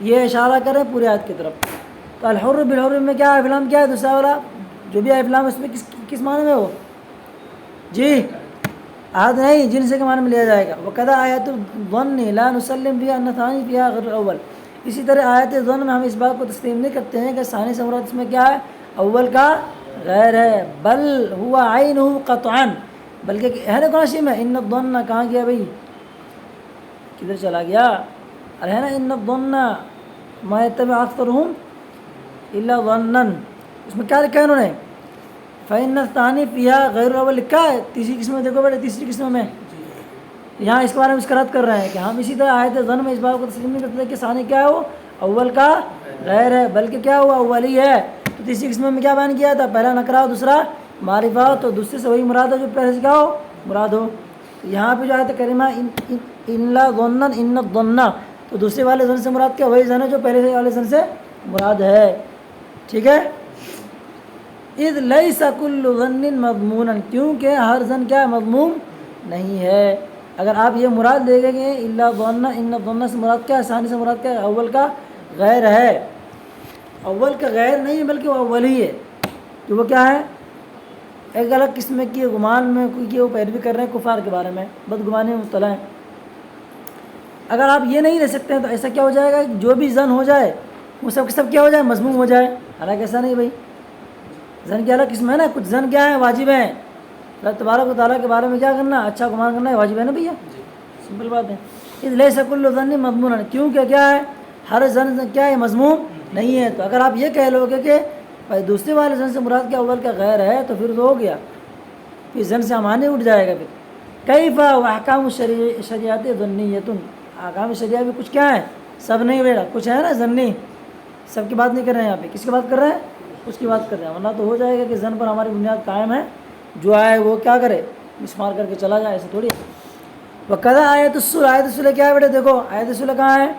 یہ اشارہ کریں پوری آیت کی طرف. تو الحر بالحر میں کیا ہے؟ فلام کیا ہے دوسرا والا جو بھی ہے فلام اس میں کس معنی میں ہو جی عہد نہیں جنس کے معنی میں لیا جائے گا. وَقَدَا آیَةُ الظَّنِّ لَا نُسَلِّمْ فِيهَا أَنَّ ثَانِي فِيهَا غَيْرُ الْأَوَّلِ. اسی طرح آیت ظن میں ہم اس بات کو تسلیم نہیں کرتے ہیں کہ ثانی سے مراد اس میں کیا ہے اول کا غیر ہے بل ہوا عینہ قطعا بلکہ ہے نا قرآن میں ان الظن کہاں گیا بھائی کدھر چلا گیا ارے ہے نا ان الظن ما يتبع اکثرهم الا ظنا اس میں کیا لکھا ہے انہوں نے فإن الثانی فيها غیر الاول لکھا ہے. تیسری قسم میں دیکھو بیٹے تیسری قسم میں یہاں اس کے بارے میں مسکرات کر رہے ہیں کہ ہم اسی طرح آیت ظن میں اس بات کو تسلیم نہیں کرتے کہ ثانی کیا ہے وہ اول کا غیر ہے بلکہ کیا ہوا اولی ہے. تو تیسری قسم میں کیا بیان کیا تھا پہلا نکرہ دوسرا معرفہ تو دوسرے سے وہی مراد ہے جو پہلے سے کیا ہو مراد ہو. یہاں پہ جو آیت کریمہ ان لا ظنن ان الظن تو دوسرے والے ظن سے مراد کیا وہی ظن ہے جو پہلے والے ظن سے مراد ہے. ٹھیک ہے اذ لیس کل ظن مضمونا کیونکہ ہر ظن کیا مضموم نہیں ہے. اگر آپ یہ مراد لے گئے کہ الا ظن ان الظن سے مراد کیا ہے ثانی سے مراد کیا ہے اول کا غیر ہے. اول کا غیر نہیں ہے بلکہ وہ اول ہی ہے کہ وہ کیا ہے ایک الگ قسم کی گمان میں کوئی کہ وہ پیروی کر رہے ہیں کفار کے بارے میں بدگمانی میں مبتلا ہیں. اگر آپ یہ نہیں لے سکتے ہیں تو ایسا کیا ہو جائے گا جو بھی ظن ہو جائے وہ سب کے سب کیا ہو جائے مضموم ہو جائے. حالانکہ ایسا نہیں بھائی ظن کی الگ قسم ہے نا کچھ ظن کیا ہے واجب ہیں. اللہ تبارک و تعالیٰ کے بارے میں کیا کرنا اچھا گمان کرنا ہے واجب ہے نا بھیا سمپل بات ہے. اس لیے کل ظن مضمون کیونکہ کیا ہے ہر ظن کیا ہے مضموم نہیں ہے. تو اگر آپ یہ کہہ لو گے کہ بھائی دوسرے والے ظن سے مراد کیا اول کا غیر ہے تو پھر تو ہو گیا پھر ظن سے امانے اٹھ جائے گا. پھر کیف احکام شریعت ظنیۃ احکام شریعہ بھی کچھ کیا ہے سب نہیں بیٹا کچھ ہے نا ظنی سب کی بات نہیں کر رہے ہیں یہاں پہ کس کی بات کر رہے ہیں اس کی بات کر رہے ہیں. ورنہ تو ہو جائے گا کہ ظن پر ہماری بنیاد قائم ہے جو آئے وہ کیا کرے مسمار کر کے چلا جائے ایسے تھوڑی. وقضا آیت الصلح آیت الصلح کیا ہے بیٹے دیکھو آیت الصلح کہاں ہے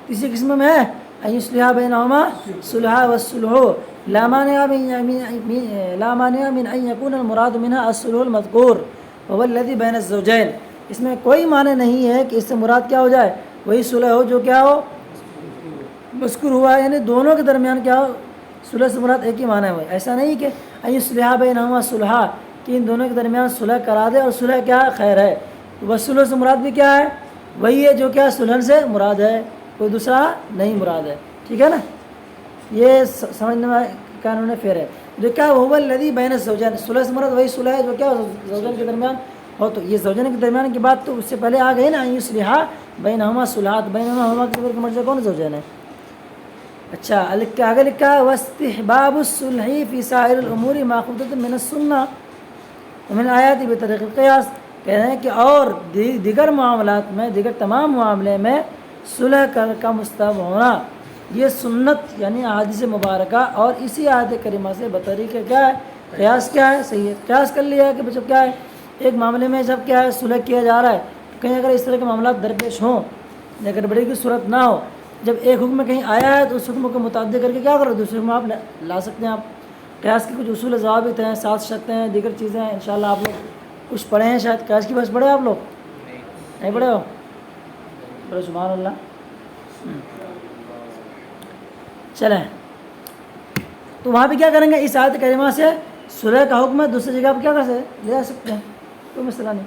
تیسری قسم میں ہے ان یصلح بینہما صلح والصلح لا مانع من ان يكون المراد منها الصلح المذکور وهو الذي بین الزوجین. اس میں کوئی معنی نہیں ہے کہ اس سے مراد کیا ہو جائے وہی صلح ہو جو کیا ہو مذکور ہوا ہے یعنی دونوں کے درمیان کیا ہو صلح سے مراد ایک ہی معنی ہے. ایسا نہیں کہ ان یصلح بینہما صلح کہ ان دونوں کے درمیان صلح کرا دے اور صلح کیا خیر ہے. بس صلح سے مراد بھی کیا ہے وہی ہے جو کیا صلح سے مراد ہے کوئی دوسرا نہیں مراد ہے. ٹھیک ہے نا یہ سمجھنے میں قانون فیر ہے جو کیا وہ الذی بین الزوجین صلح سے مراد وہی صلح ہے جو کیا زوجین کے درمیان ہو. تو یہ زوجین کے درمیان کی بات تو اس سے پہلے آ گئی نا ان یصلح بینہما صلحات بینہما کے مرجع کون زوجین ہے. اچھا آگے لکھا ہے واستحباب الصلح فی سائر الامور ماخوذۃ من السنہ ومن آیات بطریق القیاس. کہہ رہے ہیں کہ اور دیگر معاملات میں دیگر تمام معاملے میں صلح کا مستحب ہونا یہ سنت یعنی احادیث مبارکہ اور اسی آیت کریمہ سے بطریق کیا ہے قیاس کیا ہے صحیح ہے. قیاس کر لیا ہے کہ جب کیا ہے ایک معاملے میں جب کیا ہے صلح کیا جا رہا ہے کہیں اگر اس طرح کے معاملات درپیش ہوں یا گڑبڑی کی صورت نہ ہو جب ایک حکم کہیں آیا ہے تو اس حکم کو متعدد کر کے کیا کرو دوسرے حکم آپ لا سکتے ہیں. آپ قیاس کے کچھ اصول ضوابط ہیں ساتھ شرطیں ہیں دیگر چیزیں ہیں انشاءاللہ آپ لوگ کچھ پڑھے ہیں شاید قیاس کی بس پڑھے آپ لوگ نہیں پڑھے ہو بڑے سبحان اللہ. چلیں تو وہاں پہ کیا کریں گے اس آیت کریمہ سے صلح کا حکم ہے دوسری جگہ پہ کیا کر لے سکتے ہیں کوئی مسئلہ نہیں.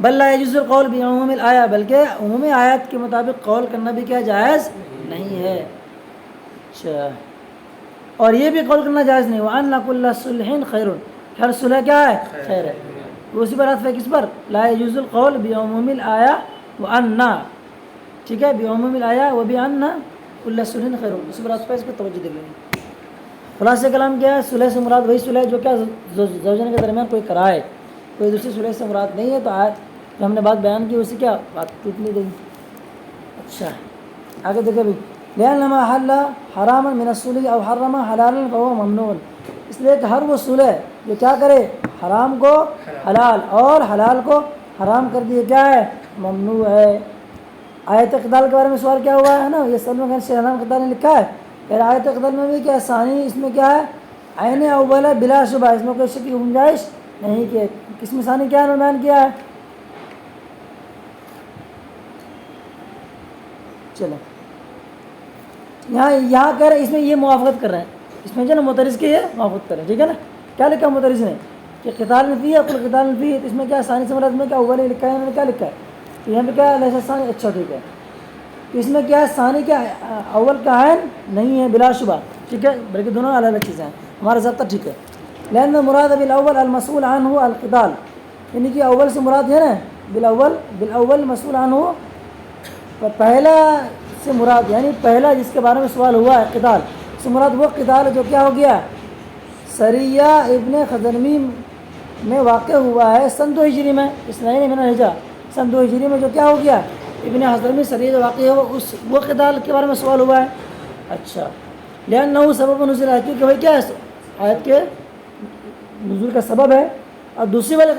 بل لا يجوز القول بعموم الآیہ بلکہ عمومی آیت کے مطابق قول کرنا بھی کیا جائز نہیں ہے. اچھا اور یہ بھی قول کرنا جائز نہیں وَأَنَّ كُلَّ صُلْحٍ خَيْرٌ ہر صلح کیا ہے خیر ہے. اسی پر عطف ہے کس پر لا يجوز القول بعموم الآیہ وَأَنَّ ٹھیک ہے بعموم الآیہ وَبِأَنَّ كُلَّ صُلْحٍ خَيْرٌ اسی پر عطف ہے اس پر توجہ دے لیں. خلاصہ کلام کیا ہے صلح سے مراد وہی صلح جو کیا زوجین کے درمیان کوئی کرائے کوئی دوسری صلح سے مراد نہیں ہے. تو جو ہم نے بات بیان کی اسی کیا بات ٹوٹ نہیں گئی. اچھا آگے دیکھیں بھائی. لأنما حل حراما من الصلح او حرم حلالا فهو ممنوع. اس لیے کہ ہر وہ صلح جو کیا کرے حرام کو حلال اور حلال کو حرام کر دیے کیا ہے ممنوع ہے. آیت قتال کے بارے میں سوال کیا ہوا ہے نا, یہ سلم خان شہرام قتال نے لکھا ہے. پھر آیت قتال میں بھی کیا ثانی اس میں کیا ہے عین اول بلا شبہ, اس میں کوئی شک کی گنجائش نہیں کہ کس میں ثانی کیا ہے بیان کیا ہے. چلو یہاں کر رہے اس میں یہ موافقت کر رہے ہیں, اس میں جو نا مدرس کے یہ موافقت کر رہے ہیں, ٹھیک ہے نا. کیا لکھا مدرس نے کہ قتال میں فی ہے کل قتال میں فی ہے, اس میں کیا ثانی سے مراد میں کیا اول لکھا ہے, انہوں نے کیا لکھا ہے تو یہاں پہ کیا لیسا ثانی. اچھا ٹھیک ہے, تو اس میں کیا ہے ثانی کیا اول کا ہے نہیں ہے بلا شبہ, ٹھیک ہے, بلکہ دونوں الگ الگ چیزیں ہیں, ہمارا ضابطہ ٹھیک ہے. لأن مراد بالاول المسؤول عنہ القتال, یعنی کہ اول سے مراد ہے نا بالاول مسؤول عنہ, پہلا سے مراد یعنی پہلا جس کے بارے میں سوال ہوا ہے قتال سے مراد وہ قتال جو کیا ہو گیا سریہ ابن خزرمی میں واقع ہوا ہے سن 2 ہجری میں. اس نئے میں نے بھیجا سن 2 ہجری میں جو کیا ہو گیا ابن خزرمی سریہ جو واقع ہوا وہ قتال کے بارے میں سوال ہوا ہے. اچھا لأنه سبب نزول ہے, کیونکہ بھائی کیا ہے آیت کے نزول کا سبب ہے. اور دوسری والی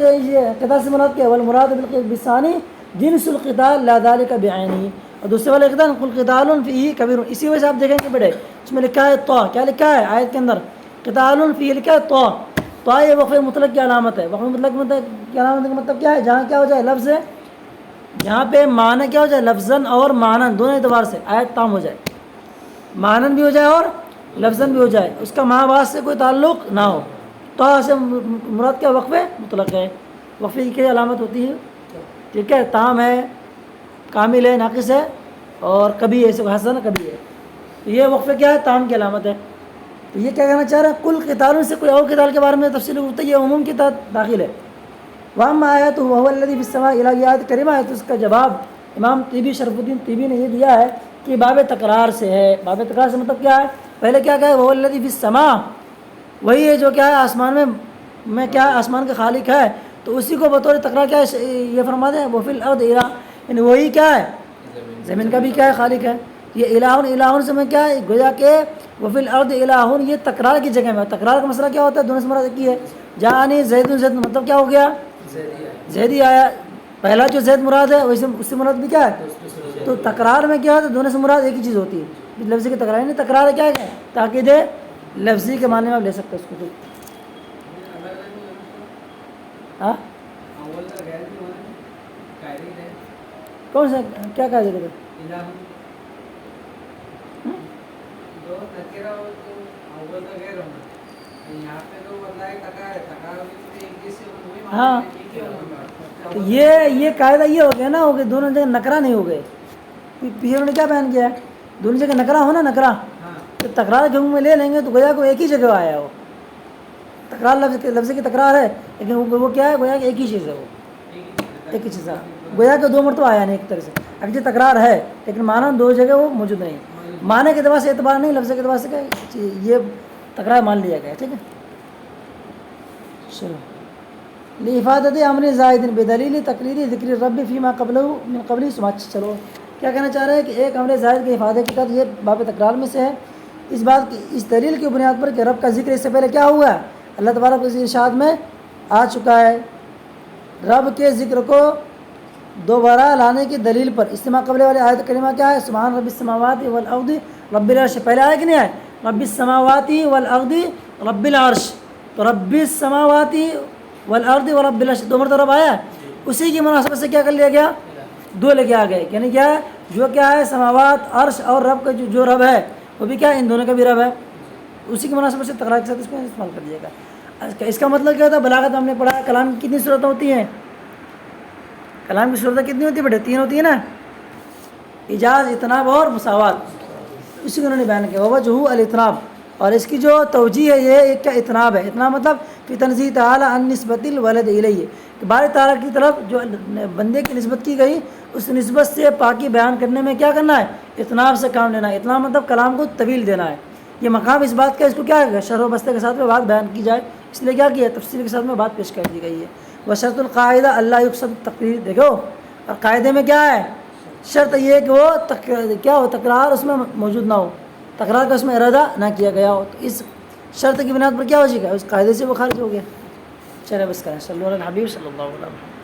قتال سے مراد کیا ہے والمراد بالثانی جنس القتال لا ذلك بعینہ, اور دوسرے والے قتال قل قتال فیہ کبیر. اسی وجہ سے آپ دیکھیں کہ بیٹے اس میں لکھا ہے طا, کیا لکھا ہے آیت کے اندر قتال فیہ لکھا ہے طا. طا یہ وقف مطلق کی علامت ہے. وقف مطلق کی علامت کا مطلب کیا ہے جہاں کیا ہو جائے لفظ ہے جہاں پہ معنی کیا ہو جائے لفظاً اور معنن دونوں اعتبار سے آیت تام ہو جائے, معنن بھی ہو جائے اور لفظاً بھی ہو جائے, اس کا ماں باپ سے کوئی تعلق نہ ہو. طا سے مراد کیا وقف مطلق ہے, وقفے کی علامت ہوتی ہے, ٹھیک ہے, تام ہے کامل ہے ناقص ہے اور کبھی ہے حسن کبھی ہے, تو یہ وقفے کیا ہے تام کی علامت ہے. تو یہ کیا کہنا چاہ رہا ہے کل قتال سے کوئی اور قتال کے بارے میں تفصیل ہوتا ہے, یہ عموم کی تحت داخل ہے. وَأَمَّا آیَتُهُ وَهُوَ الَّذِي فِي السَّمَاءِ إِلَى آیت کریمہ ہے, تو اس کا جواب امام طیبی شرف الدین طیبی نے یہ دیا ہے کہ باب تکرار سے ہے. باب تکرار سے مطلب کیا ہے, پہلے کیا کہا ہے وَهُوَ الَّذِي فِي السَّمَاءِ, وہی ہے جو کیا ہے آسمان میں کیا آسمان کا خالق ہے, تو اسی کو بطور تکرار کیا ہے یہ فرما دیں وہ فی الارض الہ, یعنی وہی کیا ہے زمین کا بھی کیا ہے خالق ہے. یہ الہ سے میں کیا ہے گویا کہ وہ فی الارض الہ, یہ تکرار کی جگہ میں. تکرار کا مسئلہ کیا ہوتا ہے دونوں سے مراد ایک ہی ہے. جانی زید مطلب کیا ہو گیا زیدی آیا, پہلا جو زید مراد ہے ویسے اس سے مراد بھی کیا ہے, تو تکرار میں کیا ہوتا ہے دونوں سے مراد ایک ہی چیز ہوتی ہے لفظی کی تکرار. نہیں تکرار کیا ہے تاکید لفظی کے معنی میں آپ لے سکتے اس کو. ہاں کون سا کیا کہا جائے ہاں, تو یہ قاعدہ یہ ہو گیا نا ہو گیا دونوں جگہ نکرا نہیں ہو گئے. پیچھے نے کیا بیان کیا ہے دونوں جگہ نکرا ہونا نکرا, تو تکرار کے میں لے لیں گے تو گویا کو ایک ہی جگہ آیا ہو. تکرار لفظ کی تکرار ہے لیکن وہ کیا ہے گویا کہ ایک ہی چیز ہے, وہ ایک ہی چیز ہے, گویا کہ 2 مرتبہ آیا نہیں ایک طرح سے. اگرچہ تکرار ہے لیکن معنی 2 جگہ وہ موجود نہیں, معنی کے اعتبار سے اعتبار نہیں, لفظ کے اعتبار سے یہ تکرار مان لیا گیا. ٹھیک ہے, چلو لافادت امر زائد بدلیل تقریر ذکر رب فیما قبلہ من قبلی سماج. چلو کیا کہنا چاہ رہے ہیں کہ ایک امر زائد کی افادت کی طرف یہ باب تکرار میں سے ہے, اس بات کی اس دلیل کی بنیاد پر کہ رب کا ذکر اس سے پہلے کیا ہوا ہے اللہ تبارک اس ارشاد میں آ چکا ہے. رب کے ذکر کو دوبارہ لانے کی دلیل پر استماع قبل والی آیت کریمہ کیا ہے سبحان رب السماوات والارض رب العرش, پہلے آیا کہ نہیں آئے رب السماوات والارض رب العرش, تو رب السماوات والارض ورب العرش 2 مرتبہ آیا ہے. اسی کی مناسبت سے کیا کر لیا گیا 2 لے کے آ گئے, یعنی کیا ہے جو کیا ہے سماوات عرش اور رب کا جو رب ہے وہ بھی کیا ہے ان دونوں کا بھی رب ہے. اسی کی مناسبت سے تکرار کے ساتھ اس کو استعمال کر دیا گیا. اس کا مطلب کیا ہوتا ہے بلاغت ہم نے پڑھا کلام کی کتنی صورتیں ہوتی ہیں, کلام کی صورتیں کتنی ہوتی ہیں بیٹے 3 ہوتی ہیں نا, ایجاز اطناب اور مساوات. اسی کو انہوں نے بیان کیا وجہ الاطناب, اور اس کی جو توجیہ ہے یہ ایک کا اطناب ہے. اتنا مطلب کہ تنزیہ تعالی عن نسبت الولد الیہ, کہ باری تعالیٰ کی طرف جو بندے کی نسبت کی گئی اس نسبت سے پاکی بیان کرنے میں کیا کرنا ہے اطناب سے کام لینا ہے. اتنا مطلب کلام کو طویل دینا ہے, یہ مقام اس بات کا اس کو کیا ہے شرح و بستے کے ساتھ میں بات بیان کی جائے، اس لیے کیا کیا تفصیل کے ساتھ میں بات پیش کر دی گئی ہے۔ وشرط القاعدہ اللہ یقصد تقریر، دیکھو اور قاعدے میں کیا ہے شرط یہ ہے کہ وہ کیا ہو تکرار اس میں موجود نہ ہو، تکرار کا اس میں ارادہ نہ کیا گیا ہو، تو اس شرط کی بنیاد پر کیا ہو جائے گا اس قاعدے سے وہ خارج ہو گیا۔ چلے بس کریں، صلی اللہ علیہ الحبیب صلی اللہ علیہ وسلم۔